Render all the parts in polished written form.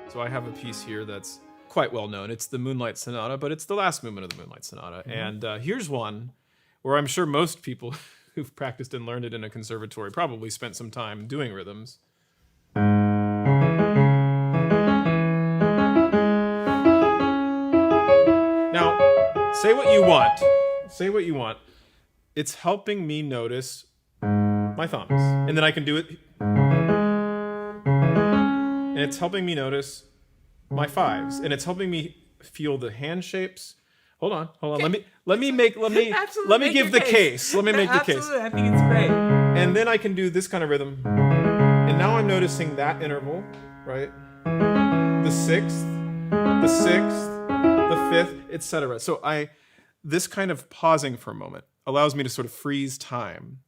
So I have a piece here that's quite well known. It's the Moonlight Sonata, but it's the last movement of the Moonlight Sonata. And here's one where I'm sure most people who've practiced and learned it in a conservatory probably spent some time doing rhythms. Now, say what you want. Say what you want. It's helping me notice my thumbs. And then I can do it. And it's helping me notice my fives. And it's helping me feel the hand shapes. Hold on. Let me give the case. Let me make the case. Absolutely, I think it's great. And then I can do this kind of rhythm. And now I'm noticing that interval, right? The sixth, the fifth, etc. So this kind of pausing for a moment allows me to sort of freeze time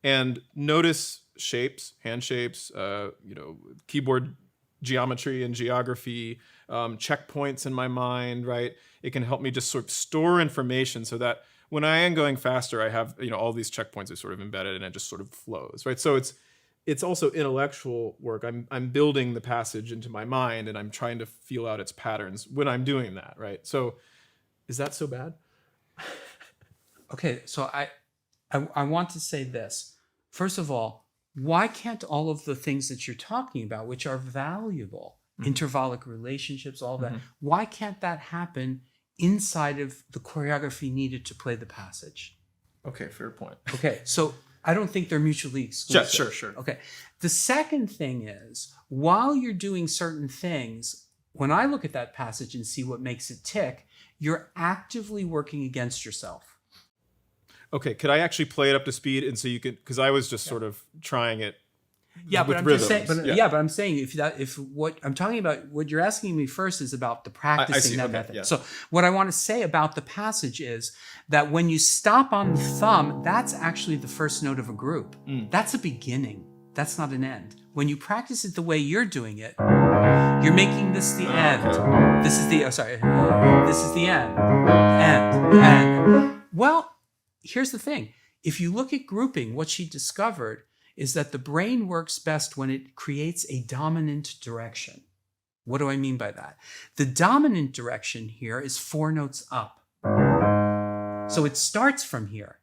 and notice shapes, hand shapes, keyboard geometry and geography, checkpoints in my mind, right? It can help me just sort of store information so that when I am going faster, I have, all these checkpoints are sort of embedded and it just sort of flows, right? So it's also intellectual work. I'm building the passage into my mind and I'm trying to feel out its patterns when I'm doing that, right? So is that so bad? Okay, so I want to say this. First of all, why can't all of the things that you're talking about, which are valuable, intervallic relationships, all that, why can't that happen inside of the choreography needed to play the passage? Okay, fair point. Okay, so I don't think they're mutually exclusive. Sure. Okay. The second thing is, while you're doing certain things, when I look at that passage and see what makes it tick, you're actively working against yourself. Okay, could I actually play it up to speed and so you could, because I was just sort of trying it. Yeah, but I'm rhythms. just saying. But I'm saying if what I'm talking about, what you're asking me first is about the practicing that method. Yeah. So what I want to say about the passage is that when you stop on the thumb, that's actually the first note of a group. That's a beginning. That's not an end. When you practice it the way you're doing it, you're making this the end. This is the this is the end. End. Well, here's the thing. If you look at grouping, what she discovered is that the brain works best when it creates a dominant direction. What do I mean by that? The dominant direction here is 4 notes up. So it starts from here.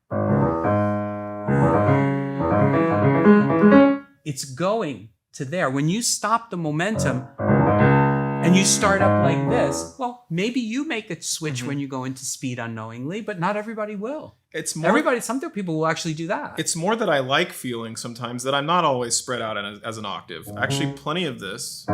It's going to there. When you stop the momentum and you start up like this, well, maybe you make a switch when you go into speed unknowingly, but not everybody will. It's more, some people will actually do that. It's more that I like feeling sometimes that I'm not always spread out as an octave. Actually, plenty of this.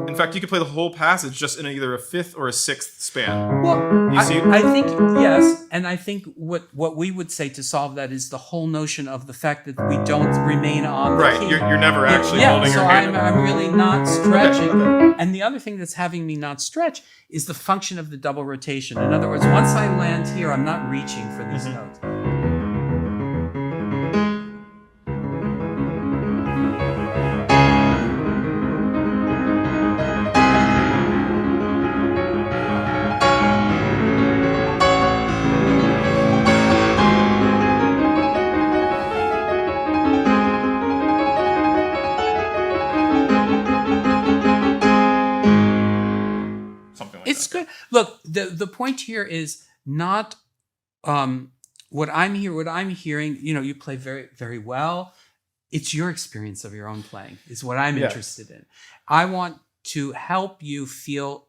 In fact, you could play the whole passage just in either a 5th or a 6th span. Well, you see? I think, yes. And I think what we would say to solve that is the whole notion of the fact that we don't remain on the key. You're never actually holding your hand. I'm really not stretching. Okay. And the other thing that's having me not stretch is the function of the double rotation. In other words, once I land here, I'm not reaching for these notes. It's good. Look, the point here is not what I'm hearing. You play very, very well. It's your experience of your own playing is what I'm interested in. I want to help you feel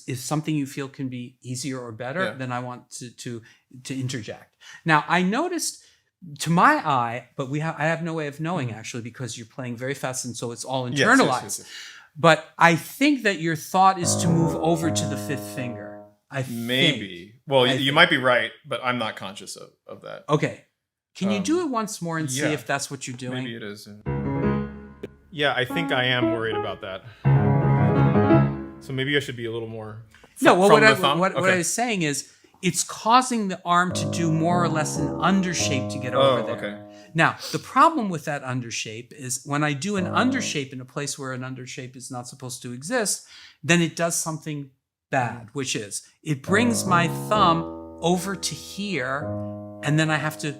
if something you feel can be easier or better. Then I want to interject. Now I noticed, to my eye, but I have no way of knowing actually because you're playing very fast and so it's all internalized. Yes. But I think that your thought is to move over to the 5th finger. Maybe. Well, you might be right, but I'm not conscious of that. Okay. Can you do it once more and see if that's what you're doing? Maybe it is. Yeah, I think I am worried about that. So maybe I should be a little more what I was saying is it's causing the arm to do more or less an undershape to get over there. Okay. Now, the problem with that undershape is when I do an undershape in a place where an undershape is not supposed to exist, then it does something bad, which is it brings my thumb over to here, and then I have to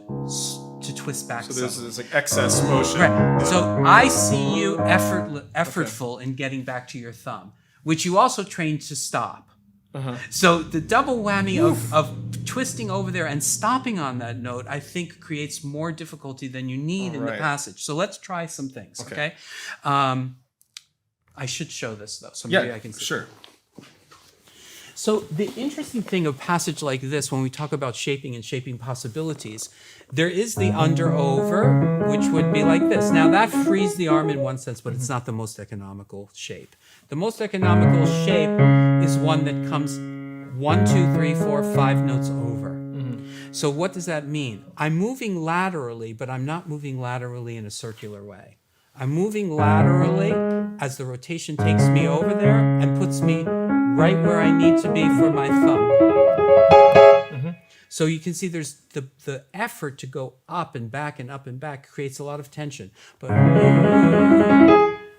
to twist back. So there's this like excess motion. Right. So I see you effortful in getting back to your thumb, which you also trained to stop. So the double whammy of twisting over there and stopping on that note, I think, creates more difficulty than you need in the passage. So let's try some things, okay? I should show this, though, so maybe I can see. Sure. So the interesting thing of passage like this, when we talk about shaping and shaping possibilities, there is the under-over, which would be like this. Now, that frees the arm in one sense, but it's not the most economical shape. The most economical shape is one that comes 1, 2, 3, 4, 5 notes over. So what does that mean? I'm moving laterally, but I'm not moving laterally in a circular way. I'm moving laterally as the rotation takes me over there and puts me right where I need to be for my thumb. So you can see there's the effort to go up and back and up and back creates a lot of tension. But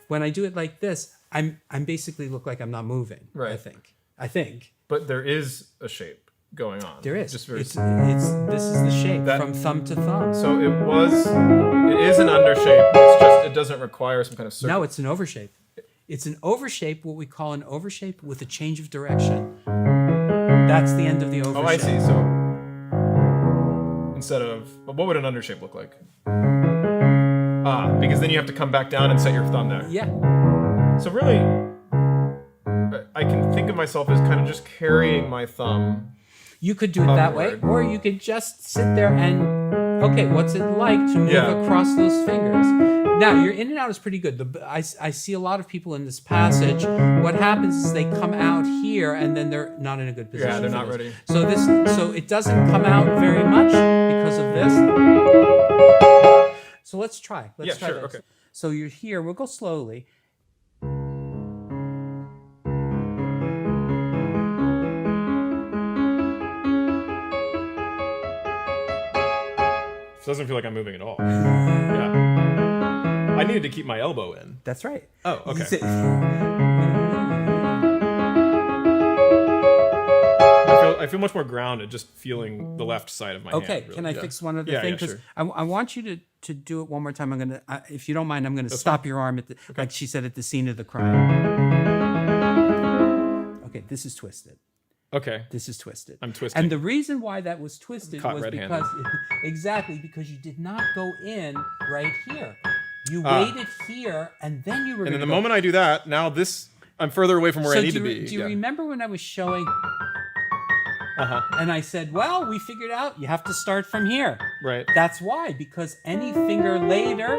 when I do it like this, I'm basically look like I'm not moving. Right. I think. But there is a shape going on. There is. Just very this is the shape from thumb to thumb. So it is an undershape. It's just it doesn't require some kind of circle. No, it's an overshape. It's an overshape, what we call an overshape with a change of direction. That's the end of the overshape. Oh, I see. So instead of, but what would an undershape look like? Because then you have to come back down and set your thumb there. Yeah. So really, I can think of myself as kind of just carrying my thumb. You could do it that way, or you could just sit there and, okay, what's it like to move across those fingers? Now, your in and out is pretty good. I see a lot of people in this passage. What happens is they come out here, and then they're not in a good position. Yeah, they're not ready. So it doesn't come out very much because of this. So let's try. Let's try this. Okay. So you're here. We'll go slowly. It doesn't feel like I'm moving at all. Yeah. I needed to keep my elbow in. That's right. Oh, okay. I feel much more grounded just feeling the left side of my hand. Okay, really. Can I fix one other thing? Because I want you to do it one more time. I'm gonna, if you don't mind, I'm gonna stop your arm at the, like she said, at the scene of the crime. Okay, this is twisted. Okay. This is twisted. I'm twisting. And the reason why that was twisted was red-handed. because you did not go in right here. You waited here, and then you were. And then the moment I do that, now I'm further away from where I need to be. Do you remember when I was showing? And I said, well, we figured out you have to start from here. Right. That's why, because any finger later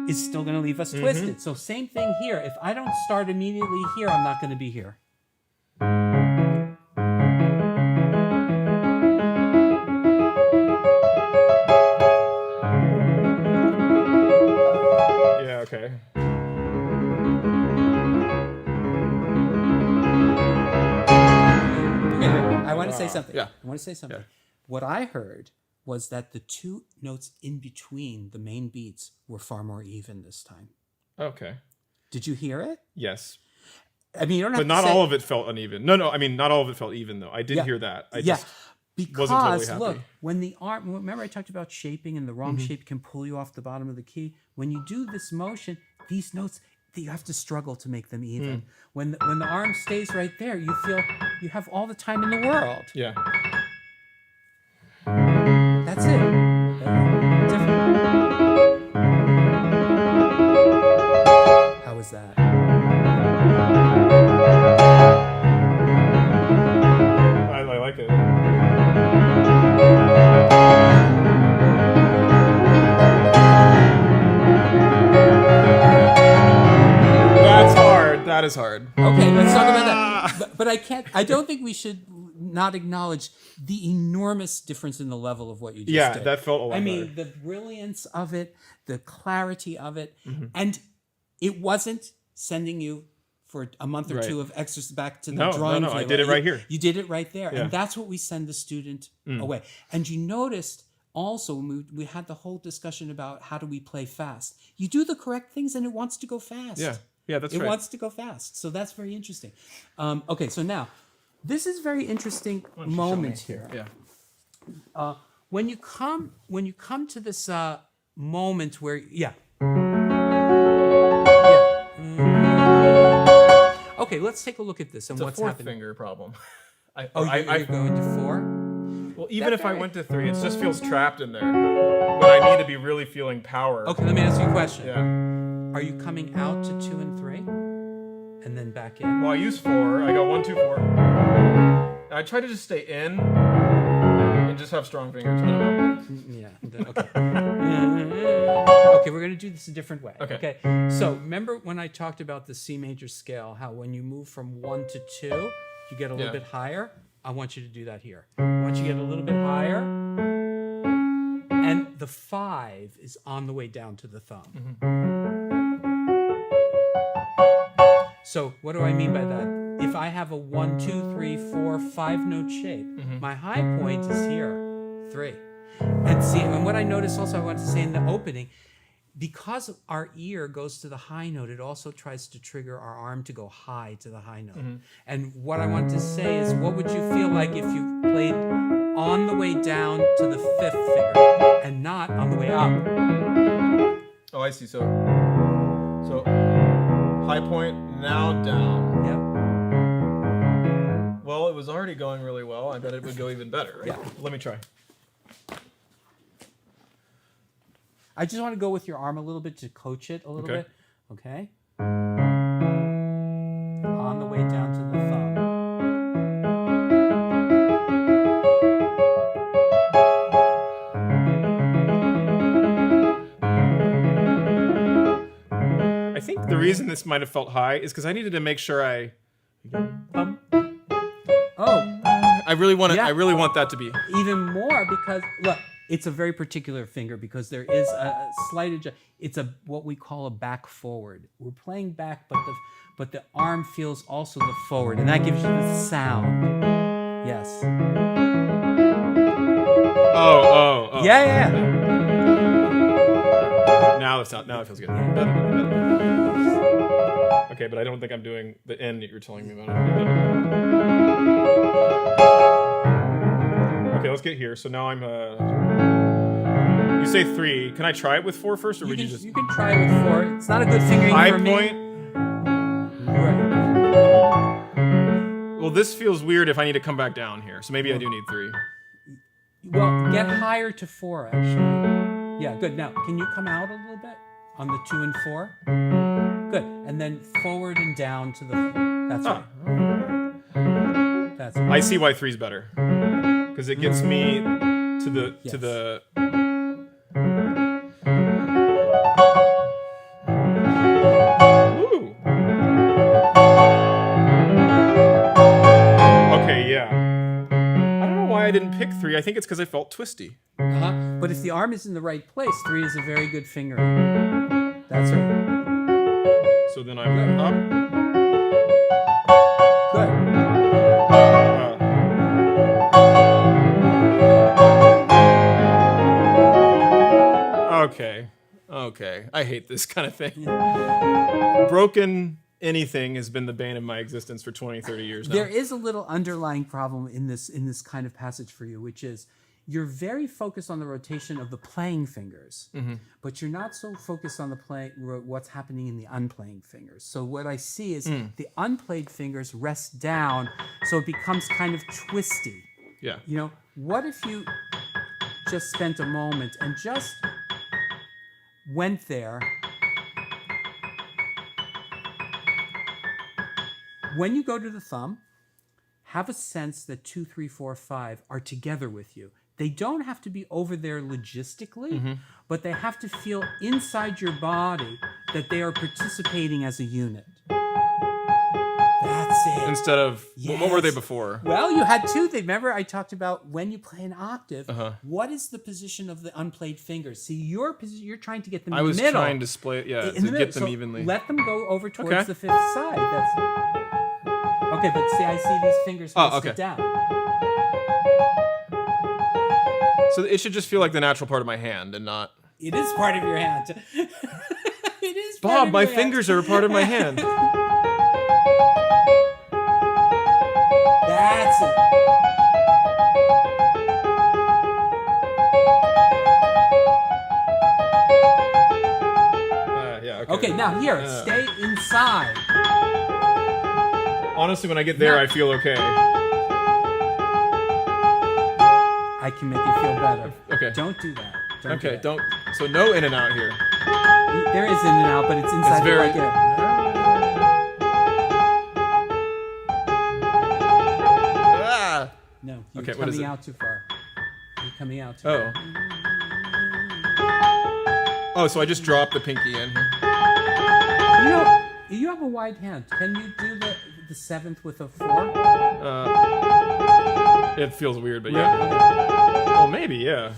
is still going to leave us twisted. So same thing here. If I don't start immediately here, I'm not going to be here. Okay. I want to say something. Yeah. I want to say something. Yeah. What I heard was that the two notes in between the main beats were far more even this time. Okay. Did you hear it? Yes. I mean, you don't have but not all of it felt uneven. No, I mean, not all of it felt even, though. I did hear that. I just because wasn't totally happy. Look, when the arm, remember I talked about shaping and the wrong shape can pull you off the bottom of the key? When you do this motion, these notes, you have to struggle to make them even. When the arm stays right there, you feel you have all the time in the world. Yeah. That's it. Different. How was that? I like it. That's hard. That is hard. Okay, let's talk about that. But I don't think we should not acknowledge the enormous difference in the level of what you just did. Yeah, that felt a lot I mean, better. the brilliance of it, the clarity of it, and it wasn't sending you for a month or two of exercise back to the drawing field. I did it right here. You did it right there. Yeah. And that's what we send the student away. And you noticed also when we had the whole discussion about how do we play fast. You do the correct things and it wants to go fast. Yeah, that's right. It wants to go fast. So that's very interesting. Okay, so now, this is very interesting moment here. Yeah. when you come to this moment where okay, let's take a look at this and It's what's a fourth happening. finger problem. You're going to 4? Well, even if I went to 3, it just feels trapped in there. When I need to be really feeling power. Okay, let me ask you a question. Yeah. Are you coming out to 2 and 3, and then back in? Well, I use 4. I go 1, 2, 4. I try to just stay in and just have strong fingers. I don't know. Yeah. Okay. Okay, we're going to do this a different way. Okay. So remember when I talked about the C major scale, how when you move from 1 to 2, you get a little bit higher? I want you to do that here. I want you to get a little bit higher. And the 5 is on the way down to the thumb. So what do I mean by that? If I have a 1, 2, 3, 4, 5 note shape, my high point is here, 3. And see, and what I noticed also, I want to say in the opening, because our ear goes to the high note, it also tries to trigger our arm to go high to the high note. And what I want to say is, what would you feel like if you played on the way down to the 5th finger and not on the way up? Oh, I see. So high point, now down. Yep. Well, it was already going really well. I bet it would go even better, right? Yeah. Let me try. I just want to go with your arm a little bit to coach it a little bit. Okay. On the way down to the thumb. I think the reason this might have felt high is because I needed to make sure I really want I really want that to be even more, because look, it's a very particular finger because there is a slight adjust. It's what we call a back forward. We're playing back, but the arm feels also the forward, and that gives you the sound. Yes. Oh. Yeah. Now it feels good. Okay, but I don't think I'm doing the end that you're telling me about. Okay, let's get here. So now I'm you say 3. Can I try it with 4 first, or would you just? You can try it with 4. It's not a good fingering high for me. point. Right. Well, this feels weird if I need to come back down here. So maybe I do need 3. Well, get higher to 4 actually. Yeah, good. Now, can you come out a little bit on the 2 and 4? Good. And then forward and down to the. That's right. That's right. I see why 3's better, because it gets me to the Ooh. Okay, yeah. I don't know why I didn't pick 3. I think it's because I felt twisty. But if the arm is in the right place, 3 is a very good finger. That's right. So then I'm up. Good. Okay. I hate this kind of thing. Broken anything has been the bane of my existence for 20, 30 years now. There is a little underlying problem in this kind of passage for you, which is you're very focused on the rotation of the playing fingers, but you're not so focused on what's happening in the unplaying fingers. So what I see is the unplayed fingers rest down, so it becomes kind of twisty. Yeah. You know, what if you just spent a moment and just went there? When you go to the thumb, have a sense that 2, 3, 4, 5 are together with you. They don't have to be over there logistically, but they have to feel inside your body that they are participating as a unit. That's it. Instead of, what were they before? Well, you had 2. Remember I talked about when you play an octave, what is the position of the unplayed fingers? See, you're trying to get them in the middle. I was trying to split, to get them evenly. Let them go over towards the 5th side. Okay, but see, I see these fingers rested down. So it should just feel like the natural part of my hand and not... It is part of your hand. It is part Bob, of my your fingers are a part of my hand. That's it. Now here, stay inside. Honestly, when I get there, I feel okay. I can make you feel better. Okay. Don't do that. Okay, don't. So no in and out here. There is in and out, but it's inside. It's very. Like it. No, you're Okay, what is coming it? out too far. You're coming out too Oh. far. Oh, so I just dropped the pinky in here. You know, you have a wide hand. Can you do the seventh with a 4? It feels weird, but Okay. yeah. Oh, maybe, yeah.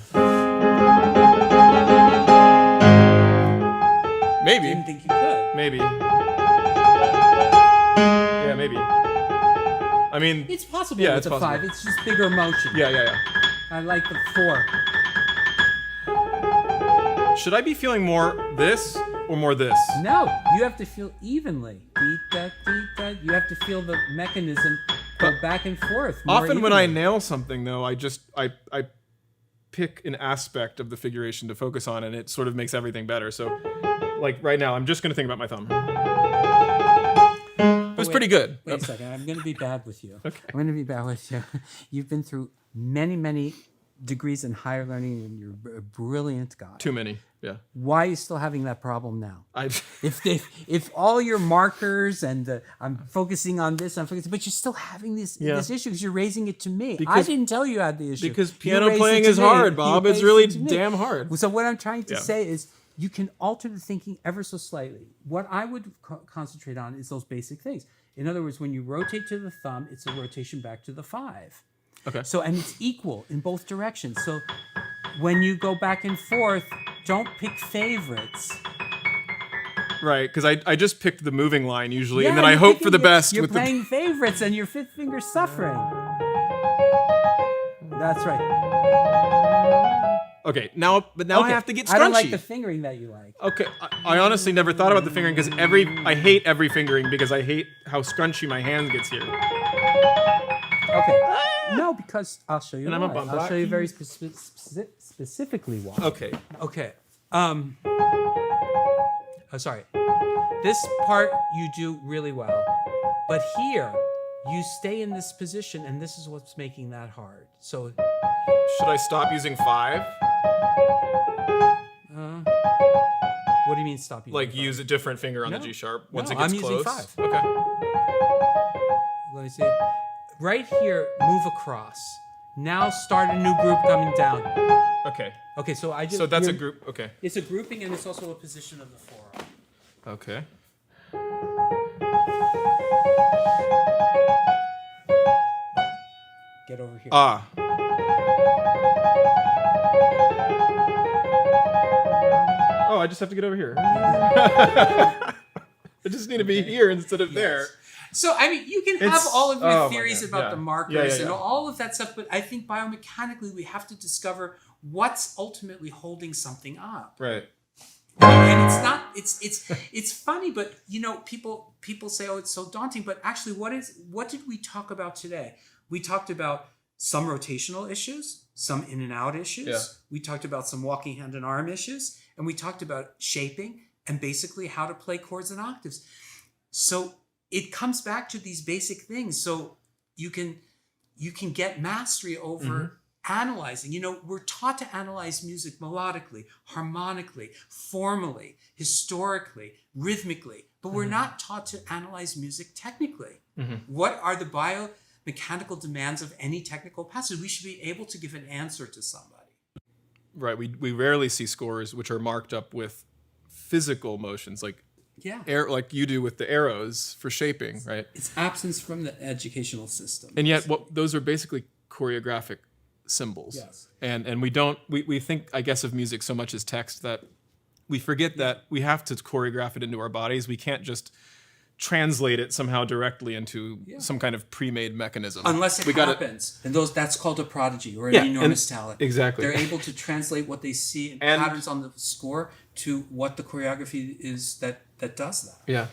Maybe. Didn't think you could. Maybe. Yeah, maybe. I mean, It's possible Yeah, with it's the possible. 5. It's just bigger motion. yeah. I like the 4. Should I be feeling more this or more this? No, you have to feel evenly. Dee-da, dee-da. You have to feel the mechanism go back and forth. more Often when I evenly. nail something, though, I pick an aspect of the figuration to focus on, and it sort of makes everything better. So, like right now, I'm just going to think about my thumb. It was pretty good. Wait a second. I'm going to be bad with you. Okay. I'm going to be bad with you. You've been through many, many degrees in higher learning, and you're a brilliant guy. Too many. Yeah. Why are you still having that problem now? I. If all your markers and I'm focusing on this, but you're still having this issue because you're raising it to me. I didn't tell you had the issue. Because You piano raised playing it to is me. hard, Bob. You It's raised really it to me. damn hard. So what I'm trying to Yeah. say is you can alter the thinking ever so slightly. What I would concentrate on is those basic things. In other words, when you rotate to the thumb, it's a rotation back to the 5. Okay. So, and it's equal in both directions. So when you go back and forth, don't pick favorites. Right, because I just picked the moving line usually, and then Yeah, I you're hope for the picking- best. You're with playing favorites and your 5th finger's suffering. That's right. Okay, now I have to get scrunchy. I don't like the fingering that you like. Okay, I honestly never thought about the fingering because I hate every fingering because I hate how scrunchy my hand gets here. Okay. No, because I'll show you And I'm why. up on I'll black show you very keys. specifically why. Okay. Okay. Sorry. This part you do really well, but here you stay in this position, and this is what's making that hard. So, Should I stop using 5? what do you mean stop using? Like 5? use a different finger on the No. G sharp once No, it gets I'm using close? 5. Okay. Let me see. Right here, move across. Now start a new group coming down. Okay. Okay, so I just. So that's a group. Okay. It's a grouping, and it's also a position of the forearm. Okay. Get over here. Ah. Oh, I just have to get over here. I just need to be here instead of there. So, I mean, you can have It's- all of your oh my theories God, about yeah. the markers Yeah, yeah, and yeah. all of that stuff, but I think biomechanically we have to discover what's ultimately holding something up. Right. And it's not. It's funny, but you know, people say, "Oh, it's so daunting." But actually, what did we talk about today? We talked about some rotational issues, some in and out issues. Yeah. We talked about some walking hand and arm issues, and we talked about shaping and basically how to play chords and octaves. So it comes back to these basic things. So you can get mastery over analyzing. You know, we're taught to analyze music melodically, harmonically, formally, historically, rhythmically, but we're not taught to analyze music technically. What are the biomechanical demands of any technical passage? We should be able to give an answer to somebody. Right. We rarely see scores which are marked up with physical motions like like you do with the arrows for shaping, right? It's absence from the educational system. And yet those are basically choreographic symbols. Yes. And we think, I guess, of music so much as text that we forget that we have to choreograph it into our bodies. We can't just translate it somehow directly into some kind of pre-made mechanism. Unless it happens. And that's called a prodigy or an enormous talent. Exactly. They're able to translate what they see in patterns on the score to what the choreography is that does that. Yeah.